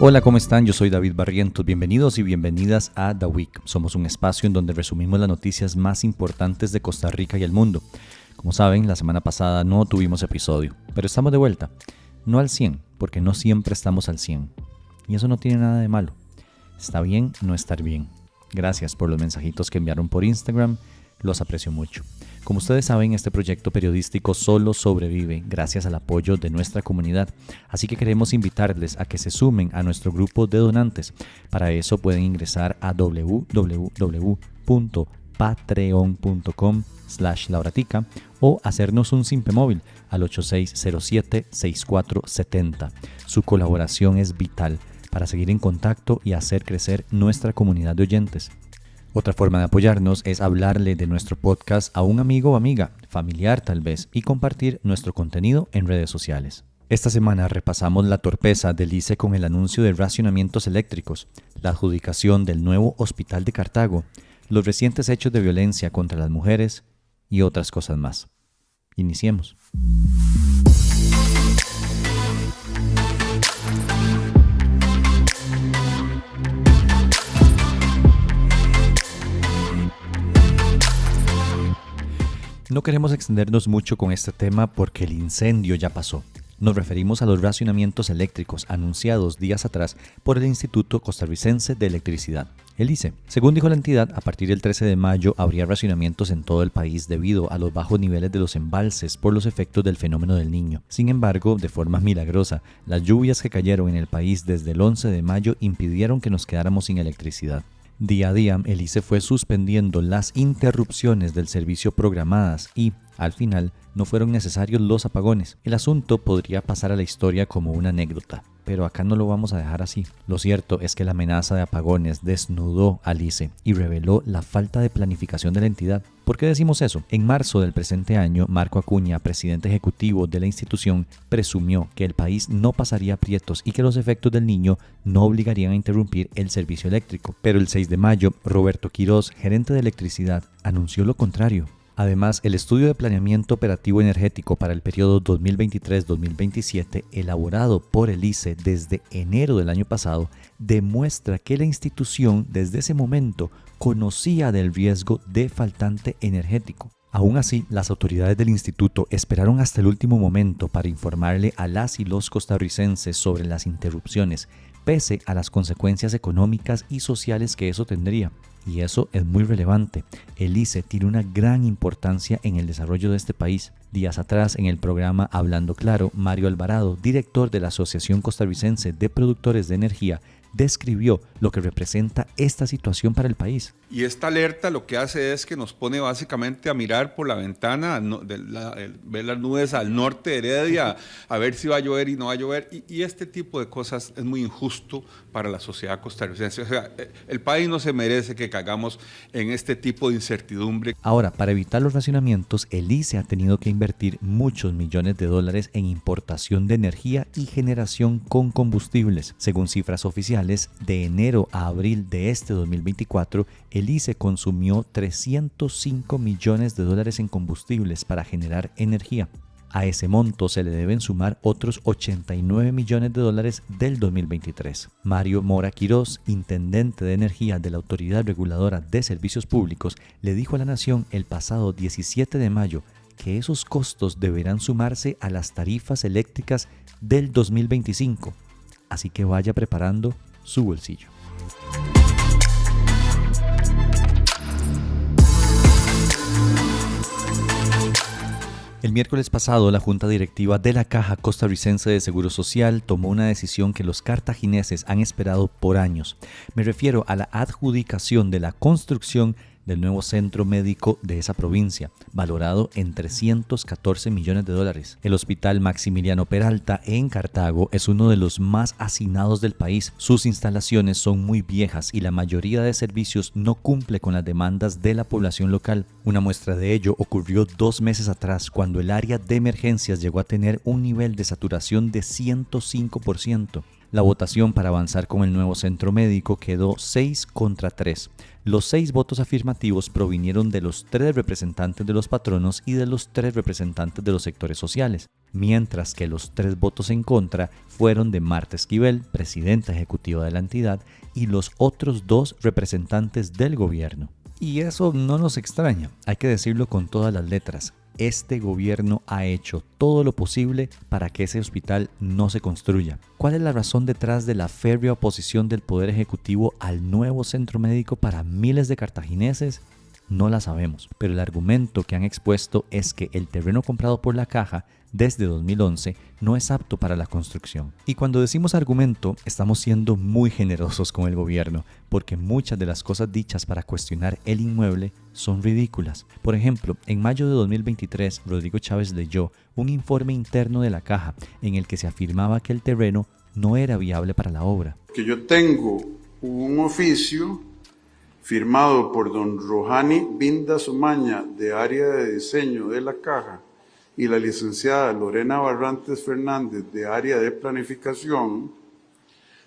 Hola, ¿cómo están? Yo soy David Barrientos. Bienvenidos y bienvenidas a The Week. Somos un espacio en donde resumimos las noticias más importantes de Costa Rica y el mundo. Como saben, la semana pasada no tuvimos episodio, pero estamos de vuelta. No al 100, porque no siempre estamos al 100. Y eso no tiene nada de malo. Está bien no estar bien. Gracias por los mensajitos que enviaron por Instagram. Los aprecio mucho. Como ustedes saben, este proyecto periodístico solo sobrevive gracias al apoyo de nuestra comunidad, así que queremos invitarles a que se sumen a nuestro grupo de donantes. Para eso pueden ingresar a www.patreon.com/lauratica o hacernos un simpe móvil al 8607-6470. Su colaboración es vital para seguir en contacto y hacer crecer nuestra comunidad de oyentes. Otra forma de apoyarnos es hablarle de nuestro podcast a un amigo o amiga, familiar tal vez, y compartir nuestro contenido en redes sociales. Esta semana repasamos la torpeza del ICE con el anuncio de racionamientos eléctricos, la adjudicación del nuevo hospital de Cartago, los recientes hechos de violencia contra las mujeres y otras cosas más. Iniciemos. No queremos extendernos mucho con este tema porque el incendio ya pasó. Nos referimos a los racionamientos eléctricos anunciados días atrás por el Instituto Costarricense de Electricidad, el ICE. Según dijo la entidad, a partir del 13 de mayo habría racionamientos en todo el país debido a los bajos niveles de los embalses por los efectos del fenómeno del Niño. Sin embargo, de forma milagrosa, las lluvias que cayeron en el país desde el 11 de mayo impidieron que nos quedáramos sin electricidad. Día a día, el ICE fue suspendiendo las interrupciones del servicio programadas y, al final, no fueron necesarios los apagones. El asunto podría pasar a la historia como una anécdota, pero acá no lo vamos a dejar así. Lo cierto es que la amenaza de apagones desnudó al ICE y reveló la falta de planificación de la entidad. ¿Por qué decimos eso? En marzo del presente año, Marco Acuña, presidente ejecutivo de la institución, presumió que el país no pasaría aprietos y que los efectos del Niño no obligarían a interrumpir el servicio eléctrico. Pero el 6 de mayo, Roberto Quiroz, gerente de electricidad, anunció lo contrario. Además, el estudio de planeamiento operativo energético para el periodo 2023-2027, elaborado por el ICE desde enero del año pasado, demuestra que la institución desde ese momento conocía del riesgo de faltante energético. Aún así, las autoridades del instituto esperaron hasta el último momento para informarle a las y los costarricenses sobre las interrupciones, pese a las consecuencias económicas y sociales que eso tendría. Y eso es muy relevante. El ICE tiene una gran importancia en el desarrollo de este país. Días atrás, en el programa Hablando Claro, Mario Alvarado, director de la Asociación Costarricense de Productores de Energía, describió lo que representa esta situación para el país. Y esta alerta lo que hace es que nos pone básicamente a mirar por la ventana, ver las nubes al norte de Heredia, a ver si va a llover y no va a llover. Y este tipo de cosas es muy injusto para la sociedad costarricense. O sea, el país no se merece que caigamos en este tipo de incertidumbre. Ahora, para evitar los racionamientos, el ICE ha tenido que invertir muchos millones de dólares en importación de energía y generación con combustibles. Según cifras oficiales, de enero a abril de este 2024, el ICE consumió 305 millones de dólares en combustibles para generar energía. A ese monto se le deben sumar otros 89 millones de dólares del 2023. Mario Mora Quiroz, intendente de energía de la Autoridad Reguladora de Servicios Públicos, le dijo a La Nación el pasado 17 de mayo que esos costos deberán sumarse a las tarifas eléctricas del 2025. Así que vaya preparando su bolsillo. El miércoles pasado, la Junta Directiva de la Caja Costarricense de Seguro Social tomó una decisión que los cartagineses han esperado por años. Me refiero a la adjudicación de la construcción del nuevo centro médico de esa provincia, valorado en 314 millones de dólares. El Hospital Maximiliano Peralta en Cartago es uno de los más hacinados del país. Sus instalaciones son muy viejas y la mayoría de servicios no cumple con las demandas de la población local. Una muestra de ello ocurrió 2 meses atrás, cuando el área de emergencias llegó a tener un nivel de saturación de 105%. La votación para avanzar con el nuevo centro médico quedó 6 contra 3. Los 6 votos afirmativos provinieron de los 3 representantes de los patronos y de los 3 representantes de los sectores sociales. mientras que los 3 votos en contra fueron de Marta Esquivel, presidenta ejecutiva de la entidad, y los otros 2 representantes del gobierno. Y eso no nos extraña, hay que decirlo con todas las letras. Este gobierno ha hecho todo lo posible para que ese hospital no se construya. ¿Cuál es la razón detrás de la férrea oposición del Poder Ejecutivo al nuevo centro médico para miles de cartagineses? No la sabemos, pero el argumento que han expuesto es que el terreno comprado por la Caja desde 2011 no es apto para la construcción. Y cuando decimos argumento, estamos siendo muy generosos con el gobierno, porque muchas de las cosas dichas para cuestionar el inmueble son ridículas. Por ejemplo, en mayo de 2023, Rodrigo Chávez leyó un informe interno de la Caja en el que se afirmaba que el terreno no era viable para la obra. Que yo tengo un oficio firmado por don Rohani Binda Sumaña, de área de diseño de la Caja, y la licenciada Lorena Barrantes Fernández, de área de planificación,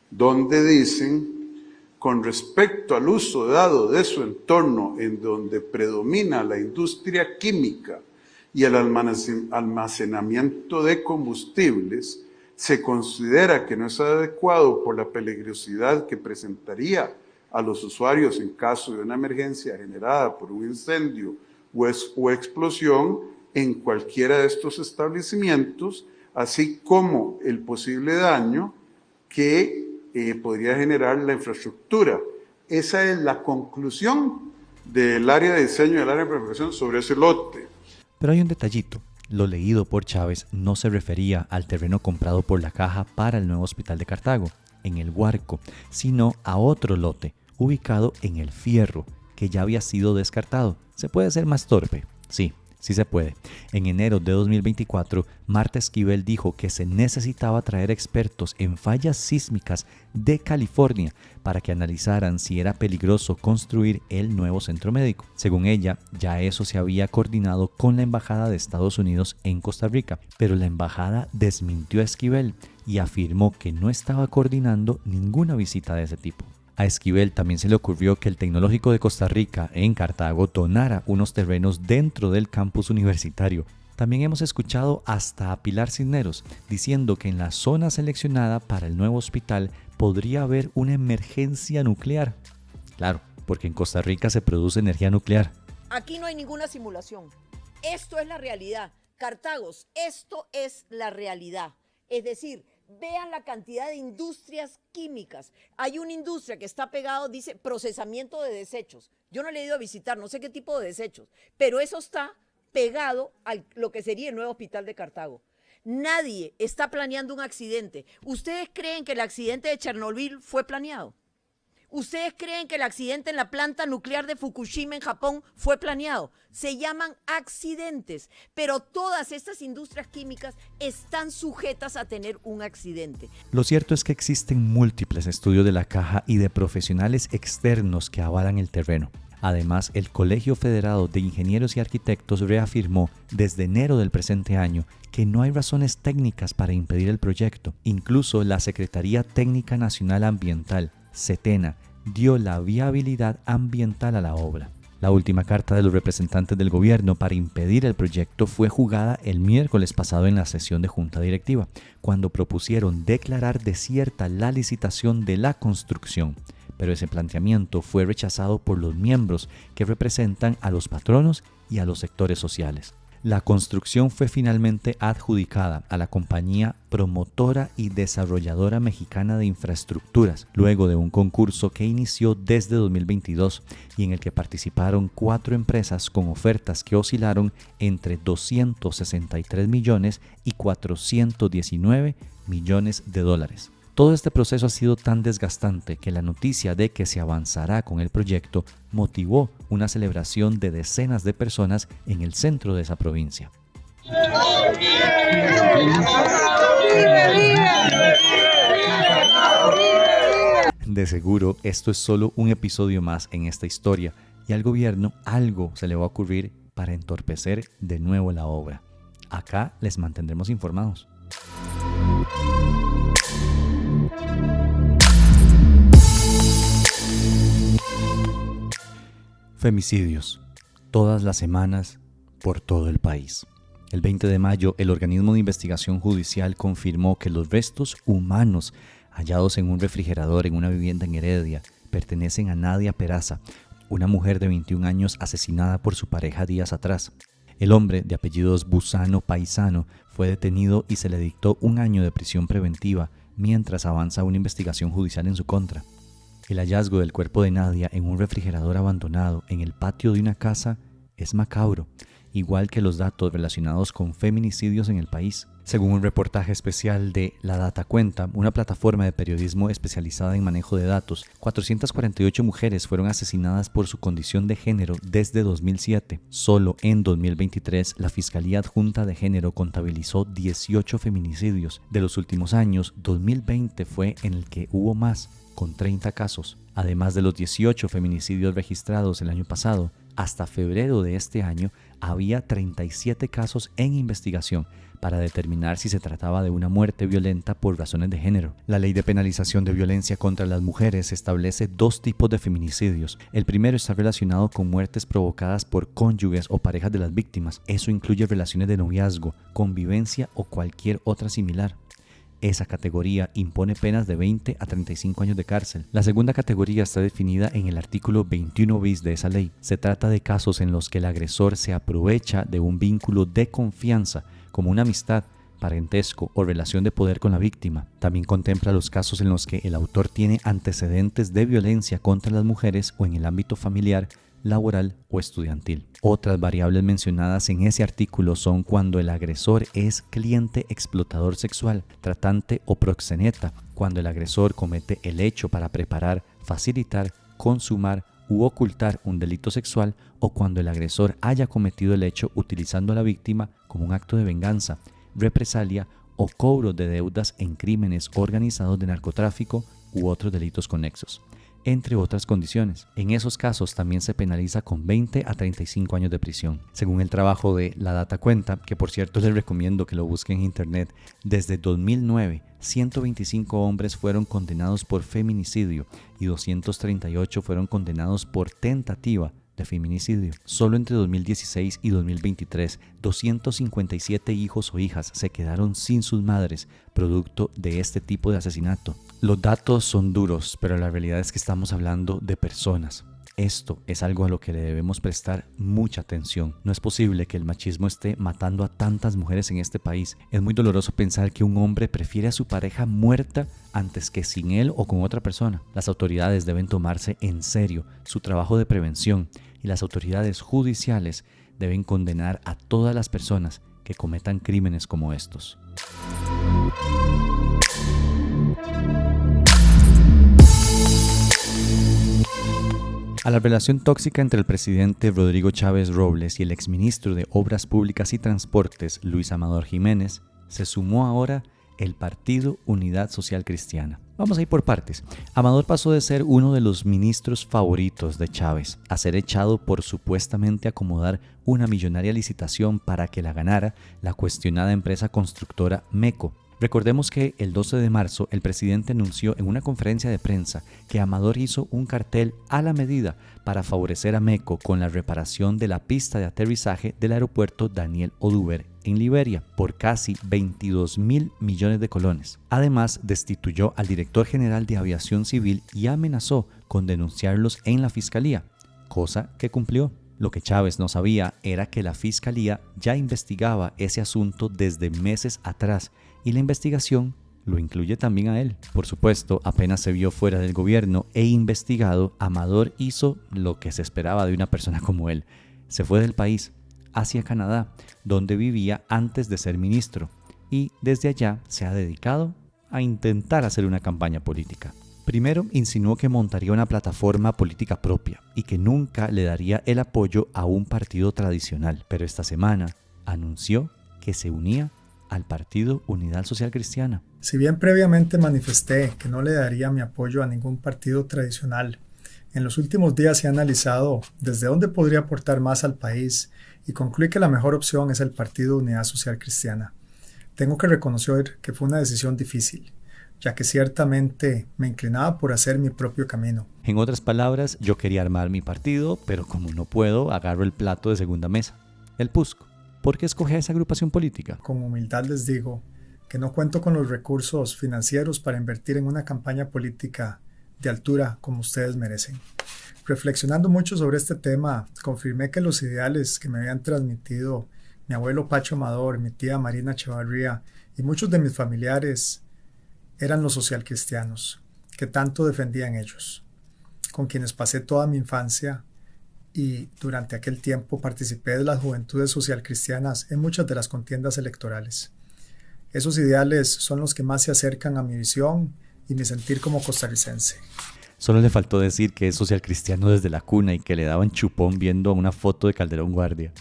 donde dicen, con respecto al uso dado de su entorno en donde predomina la industria química y el almacenamiento de combustibles, se considera que no es adecuado por la peligrosidad que presentaría a los usuarios en caso de una emergencia generada por un incendio o explosión en cualquiera de estos establecimientos, así como el posible daño que podría generar la infraestructura. Esa es la conclusión del área de diseño y del área de planificación sobre ese lote. Pero hay un detallito. Lo leído por Chávez no se refería al terreno comprado por la Caja para el nuevo hospital de Cartago, en el Guarco, sino a otro lote, ubicado en El Fierro, que ya había sido descartado. ¿Se puede ser más torpe? Sí se puede. En enero de 2024, Marta Esquivel dijo que se necesitaba traer expertos en fallas sísmicas de California para que analizaran si era peligroso construir el nuevo centro médico. Según ella, ya eso se había coordinado con la Embajada de Estados Unidos en Costa Rica, pero la embajada desmintió a Esquivel y afirmó que no estaba coordinando ninguna visita de ese tipo. A Esquivel también se le ocurrió que el Tecnológico de Costa Rica en Cartago donara unos terrenos dentro del campus universitario. También hemos escuchado hasta a Pilar Cisneros diciendo que en la zona seleccionada para el nuevo hospital podría haber una emergencia nuclear. Claro, porque en Costa Rica se produce energía nuclear. Aquí no hay ninguna simulación. Esto es la realidad. Cartagos, esto es la realidad. Es decir, vean la cantidad de industrias químicas. Hay una industria que está pegado, dice procesamiento de desechos. Yo no le he ido a visitar, no sé qué tipo de desechos, pero eso está pegado a lo que sería el nuevo hospital de Cartago. Nadie está planeando un accidente. ¿Ustedes creen que el accidente de Chernobyl fue planeado? ¿Ustedes creen que el accidente en la planta nuclear de Fukushima en Japón fue planeado? Se llaman accidentes, pero todas estas industrias químicas están sujetas a tener un accidente. Lo cierto es que existen múltiples estudios de la Caja y de profesionales externos que avalan el terreno. Además, el Colegio Federado de Ingenieros y Arquitectos reafirmó desde enero del presente año que no hay razones técnicas para impedir el proyecto. Incluso la Secretaría Técnica Nacional Ambiental, SETENA, dio la viabilidad ambiental a la obra. La última carta de los representantes del gobierno para impedir el proyecto fue jugada el miércoles pasado en la sesión de junta directiva, cuando propusieron declarar desierta la licitación de la construcción. Pero ese planteamiento fue rechazado por los miembros que representan a los patronos y a los sectores sociales. La construcción fue finalmente adjudicada a la compañía promotora y desarrolladora mexicana de infraestructuras, luego de un concurso que inició desde 2022 y en el que participaron 4 empresas con ofertas que oscilaron entre 263 millones y 419 millones de dólares. Todo este proceso ha sido tan desgastante que la noticia de que se avanzará con el proyecto motivó una celebración de decenas de personas en el centro de esa provincia. De seguro, esto es solo un episodio más en esta historia y al gobierno algo se le va a ocurrir para entorpecer de nuevo la obra. Acá les mantendremos informados. Femicidios, todas las semanas, por todo el país. El 20 de mayo, el organismo de investigación judicial confirmó que los restos humanos hallados en un refrigerador en una vivienda en Heredia pertenecen a Nadia Peraza, una mujer de 21 años asesinada por su pareja días atrás. El hombre, de apellidos Busano Paisano, fue detenido y se le dictó 1 año de prisión preventiva mientras avanza una investigación judicial en su contra. El hallazgo del cuerpo de Nadia en un refrigerador abandonado en el patio de una casa es macabro, igual que los datos relacionados con feminicidios en el país. Según un reportaje especial de La Data Cuenta, una plataforma de periodismo especializada en manejo de datos, 448 mujeres fueron asesinadas por su condición de género desde 2007. Solo en 2023, la Fiscalía Adjunta de Género contabilizó 18 feminicidios. De los últimos años, 2020 fue en el que hubo más, con 30 casos. Además de los 18 feminicidios registrados el año pasado, hasta febrero de este año había 37 casos en investigación para determinar si se trataba de una muerte violenta por razones de género. La Ley de Penalización de Violencia contra las Mujeres establece 2 tipos de feminicidios. El primero está relacionado con muertes provocadas por cónyuges o parejas de las víctimas. Eso incluye relaciones de noviazgo, convivencia o cualquier otra similar. Esa categoría impone penas de 20 a 35 años de cárcel. La segunda categoría está definida en el artículo 21 bis de esa ley. Se trata de casos en los que el agresor se aprovecha de un vínculo de confianza, como una amistad, parentesco o relación de poder con la víctima. También contempla los casos en los que el autor tiene antecedentes de violencia contra las mujeres o en el ámbito familiar, laboral o estudiantil. Otras variables mencionadas en ese artículo son cuando el agresor es cliente explotador sexual, tratante o proxeneta, cuando el agresor comete el hecho para preparar, facilitar, consumar u ocultar un delito sexual, o cuando el agresor haya cometido el hecho utilizando a la víctima como un acto de venganza, represalia o cobro de deudas en crímenes organizados de narcotráfico u otros delitos conexos, entre otras condiciones. En esos casos también se penaliza con 20 a 35 años de prisión. Según el trabajo de La Data Cuenta, que por cierto les recomiendo que lo busquen en internet, desde 2009, 125 hombres fueron condenados por feminicidio y 238 fueron condenados por tentativa de feminicidio. Solo entre 2016 y 2023, 257 hijos o hijas se quedaron sin sus madres producto de este tipo de asesinato. Los datos son duros, pero la realidad es que estamos hablando de personas. Esto es algo a lo que le debemos prestar mucha atención. No es posible que el machismo esté matando a tantas mujeres en este país. Es muy doloroso pensar que un hombre prefiere a su pareja muerta antes que sin él o con otra persona. Las autoridades deben tomarse en serio su trabajo de prevención y las autoridades judiciales deben condenar a todas las personas que cometan crímenes como estos. A la relación tóxica entre el presidente Rodrigo Chávez Robles y el exministro de Obras Públicas y Transportes, Luis Amador Jiménez, se sumó ahora el Partido Unidad Social Cristiana. Vamos a ir por partes. Amador pasó de ser uno de los ministros favoritos de Chávez a ser echado por supuestamente acomodar una millonaria licitación para que la ganara la cuestionada empresa constructora MECO. Recordemos que el 12 de marzo el presidente anunció en una conferencia de prensa que Amador hizo un cartel a la medida para favorecer a MECO con la reparación de la pista de aterrizaje del aeropuerto Daniel Oduber en Liberia por casi 22.000 millones de colones. Además, destituyó al director general de Aviación Civil y amenazó con denunciarlos en la fiscalía, cosa que cumplió. Lo que Chávez no sabía era que la fiscalía ya investigaba ese asunto desde meses atrás y la investigación lo incluye también a él. Por supuesto, apenas se vio fuera del gobierno e investigado, Amador hizo lo que se esperaba de una persona como él. Se fue del país hacia Canadá, donde vivía antes de ser ministro, y desde allá se ha dedicado a intentar hacer una campaña política. Primero, insinuó que montaría una plataforma política propia y que nunca le daría el apoyo a un partido tradicional, pero esta semana anunció que se unía al Partido Unidad Social Cristiana. Si bien previamente manifesté que no le daría mi apoyo a ningún partido tradicional, en los últimos días he analizado desde dónde podría aportar más al país y concluí que la mejor opción es el Partido Unidad Social Cristiana. Tengo que reconocer que fue una decisión difícil, ya que ciertamente me inclinaba por hacer mi propio camino. En otras palabras, yo quería armar mi partido, pero como no puedo, agarro el plato de segunda mesa, el PUSC, ¿Por qué escoge a esa agrupación política? Con humildad les digo que no cuento con los recursos financieros para invertir en una campaña política de altura como ustedes merecen. Reflexionando mucho sobre este tema, confirmé que los ideales que me habían transmitido mi abuelo Pacho Amador, mi tía Marina Chavarría y muchos de mis familiares eran los socialcristianos, que tanto defendían ellos, con quienes pasé toda mi infancia y durante aquel tiempo participé de las juventudes socialcristianas en muchas de las contiendas electorales. Esos ideales son los que más se acercan a mi visión y mi sentir como costarricense. Solo le faltó decir que es socialcristiano desde la cuna y que le daban chupón viendo una foto de Calderón Guardia.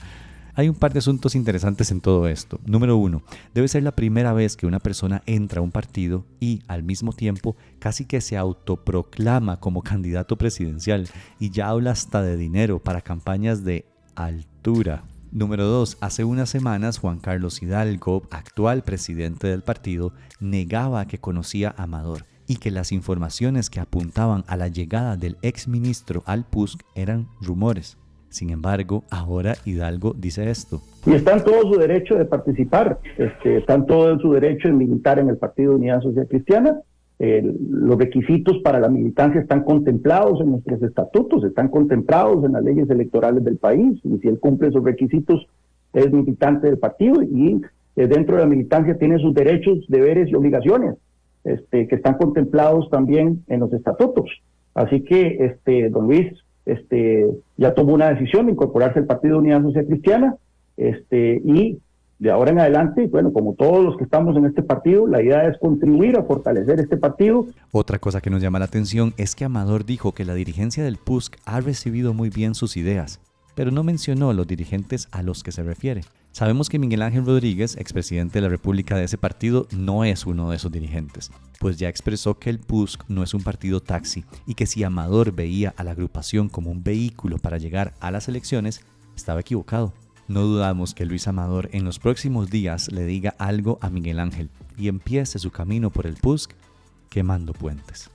Hay un par de asuntos interesantes en todo esto. Número 1, debe ser la primera vez que una persona entra a un partido y, al mismo tiempo, casi que se autoproclama como candidato presidencial y ya habla hasta de dinero para campañas de altura. Número 2, hace unas semanas Juan Carlos Hidalgo, actual presidente del partido, negaba que conocía a Amador y que las informaciones que apuntaban a la llegada del exministro al PUSC eran rumores. Sin embargo, ahora Hidalgo dice esto. Y está en todo su derecho de participar, está en todo su derecho de militar en el Partido de Unidad Social Cristiana. Los requisitos para la militancia están contemplados en nuestros estatutos, están contemplados en las leyes electorales del país, y si él cumple esos requisitos es militante del partido y dentro de la militancia tiene sus derechos, deberes y obligaciones que están contemplados también en los estatutos. Así que don Luis ya tomó una decisión de incorporarse al Partido de Unidad Social Cristiana y de ahora en adelante, bueno, como todos los que estamos en este partido, la idea es contribuir a fortalecer este partido. Otra cosa que nos llama la atención es que Amador dijo que la dirigencia del PUSC ha recibido muy bien sus ideas, pero no mencionó los dirigentes a los que se refiere. Sabemos que Miguel Ángel Rodríguez, expresidente de la República de ese partido, no es uno de esos dirigentes, pues ya expresó que el PUSC no es un partido taxi y que si Amador veía a la agrupación como un vehículo para llegar a las elecciones, estaba equivocado. No dudamos que Luis Amador en los próximos días le diga algo a Miguel Ángel y empiece su camino por el PUSC quemando puentes.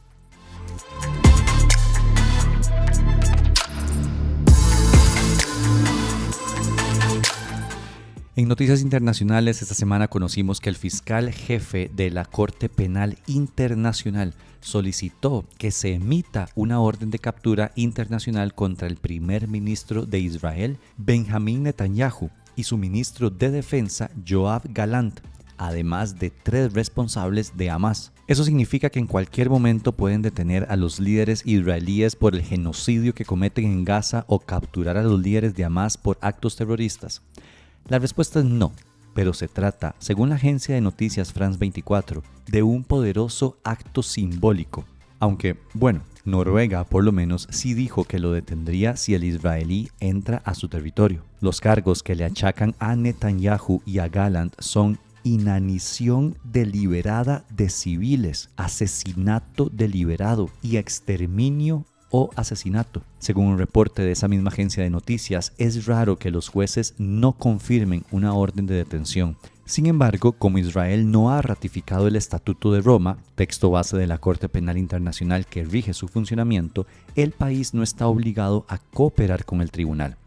En noticias internacionales, esta semana conocimos que el fiscal jefe de la Corte Penal Internacional solicitó que se emita una orden de captura internacional contra el primer ministro de Israel, Benjamín Netanyahu, y su ministro de Defensa, Yoav Gallant, además de 3 responsables de Hamas. Eso significa que en cualquier momento pueden detener a los líderes israelíes por el genocidio que cometen en Gaza o capturar a los líderes de Hamas por actos terroristas. La respuesta es no, pero se trata, según la agencia de noticias France 24, de un poderoso acto simbólico. Aunque, bueno, Noruega por lo menos sí dijo que lo detendría si el israelí entra a su territorio. Los cargos que le achacan a Netanyahu y a Gallant son inanición deliberada de civiles, asesinato deliberado y exterminio o asesinato. Según un reporte de esa misma agencia de noticias, es raro que los jueces no confirmen una orden de detención. Sin embargo, como Israel no ha ratificado el Estatuto de Roma, texto base de la Corte Penal Internacional que rige su funcionamiento, el país no está obligado a cooperar con el tribunal.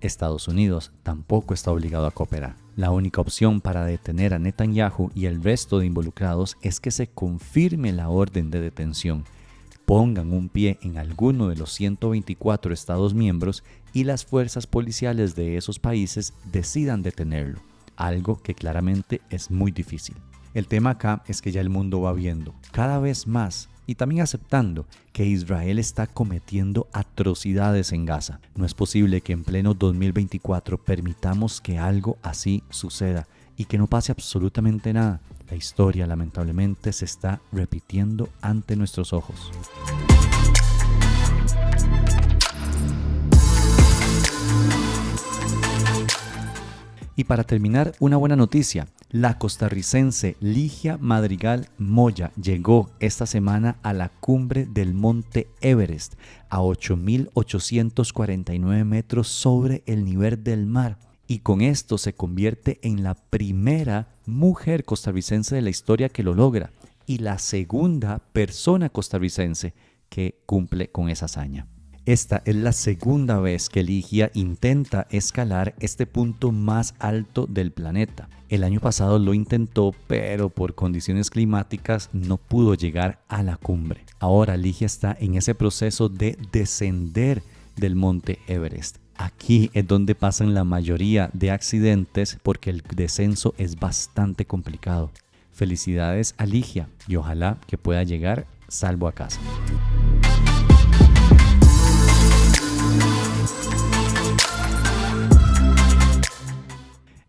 Estados Unidos tampoco está obligado a cooperar. La única opción para detener a Netanyahu y el resto de involucrados es que se confirme la orden de detención, pongan un pie en alguno de los 124 Estados miembros y las fuerzas policiales de esos países decidan detenerlo, algo que claramente es muy difícil. El tema acá es que ya el mundo va viendo cada vez más y también aceptando que Israel está cometiendo atrocidades en Gaza. No es posible que en pleno 2024 permitamos que algo así suceda y que no pase absolutamente nada. La historia, lamentablemente, se está repitiendo ante nuestros ojos. Y para terminar, una buena noticia. La costarricense Ligia Madrigal Moya llegó esta semana a la cumbre del Monte Everest, a 8.849 metros sobre el nivel del mar. Y con esto se convierte en la primera mujer costarricense de la historia que lo logra y la segunda persona costarricense que cumple con esa hazaña. Esta es la segunda vez que Ligia intenta escalar este punto más alto del planeta. El año pasado lo intentó, pero por condiciones climáticas no pudo llegar a la cumbre. Ahora Ligia está en ese proceso de descender del monte Everest. Aquí es donde pasan la mayoría de accidentes porque el descenso es bastante complicado. Felicidades a Ligia y ojalá que pueda llegar salvo a casa.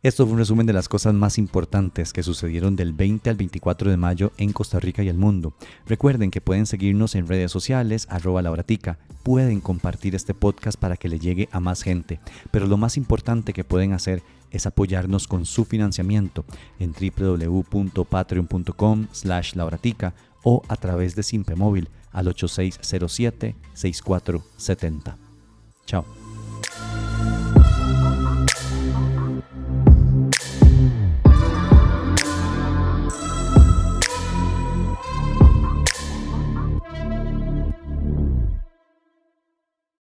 Esto fue un resumen de las cosas más importantes que sucedieron del 20 al 24 de mayo en Costa Rica y el mundo. Recuerden que pueden seguirnos en redes sociales, @lauratica. Pueden compartir este podcast para que le llegue a más gente. Pero lo más importante que pueden hacer es apoyarnos con su financiamiento en www.patreon.com/lauratica o a través de Simpemóvil al 8607-6470. Chao.